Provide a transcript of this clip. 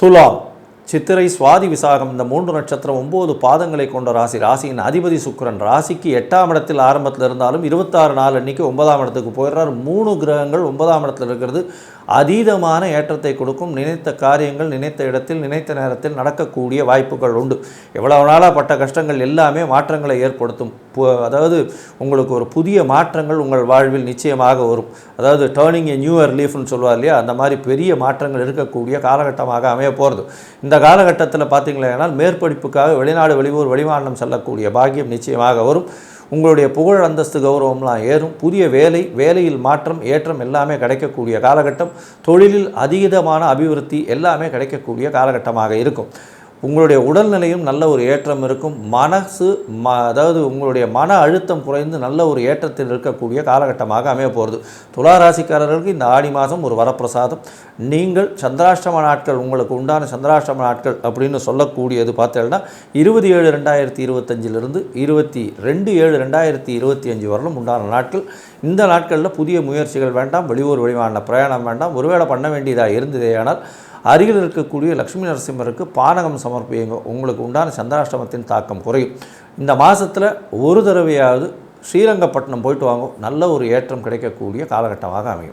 துலாம், சித்திரை, சுவாதி, விசாகம் இந்த 3 நட்சத்திரம் 9 பாதங்களை கொண்ட ராசி. ராசியின் அதிபதி சுக்கிரன். ராசிக்கு 8ஆம் இடத்தில் ஆரம்பத்தில் இருந்தாலும் 26 நாள் அன்றைக்கி 9ஆம் இடத்துக்கு போயிடுறார். 3 கிரகங்கள் 9ஆம் இடத்தில் இருக்கிறது அதீதமான ஏற்றத்தை கொடுக்கும். நினைத்த காரியங்கள் நினைத்த இடத்தில் நினைத்த நேரத்தில் நடக்கக்கூடிய வாய்ப்புகள் உண்டு. எவ்வளவு நாளாக பட்ட கஷ்டங்கள் எல்லாமே மாற்றங்களை ஏற்படுத்தும். அதாவது உங்களுக்கு ஒரு புதிய மாற்றங்கள் உங்கள் வாழ்வில் நிச்சயமாக வரும். அதாவது டேர்னிங் ஏ நியூ இயர் லீஃப்னு சொல்லுவார் இல்லையா, அந்த மாதிரி பெரிய மாற்றங்கள் இருக்கக்கூடிய காலகட்டமாக அமைய போகிறது. இந்த காலகட்டத்தில் பார்த்தீங்களா, மேற்படிப்புக்காக வெளிநாடு வெளியூர் வெளிமாநிலம் செல்லக்கூடிய பாக்கியம் நிச்சயமாக வரும். உங்களுடைய புகழ் அந்தஸ்து கௌரவம்லாம் ஏறும். புதிய வேலையில் மாற்றம் ஏற்றம் எல்லாமே கிடைக்கக்கூடிய காலகட்டம். தொழிலில் அதீதமான அபிவிருத்தி எல்லாமே கிடைக்கக்கூடிய காலகட்டமாக இருக்கும். உங்களுடைய உடல்நிலையும் நல்ல ஒரு ஏற்றம் இருக்கும். அதாவது உங்களுடைய மன அழுத்தம் குறைந்து நல்ல ஒரு ஏற்றத்தில் இருக்கக்கூடிய காலகட்டமாக அமைய போகிறது. துலா ராசிக்காரர்களுக்கு இந்த ஆடி மாதம் ஒரு வரப்பிரசாதம். நீங்கள் சந்திராஷ்டம நாட்கள், உங்களுக்கு உண்டான சந்திராஷ்டம நாட்கள் அப்படின்னு சொல்லக்கூடியது பார்த்தீங்கன்னா 20/7/2025 22/7/2025 வரலும் உண்டான நாட்கள். இந்த நாட்களில் புதிய முயற்சிகள் வேண்டாம். வெளியூர் வெளிமாநில பிரயாணம் வேண்டாம். ஒருவேளை பண்ண வேண்டியதாக இருந்ததேயானால் அருகில் இருக்கக்கூடிய லக்ஷ்மி நரசிம்மருக்கு பானகம் சமர்ப்பியுங்க. உங்களுக்கு உண்டான சந்திராஷ்டமத்தின் தாக்கம் குறையும். இந்த மாதத்தில் ஒரு தடவையாவது ஸ்ரீரங்கப்பட்டினம் போயிட்டு வாங்க. நல்ல ஒரு ஏற்றம் கிடைக்கக்கூடிய காலகட்டமாக அமையும்.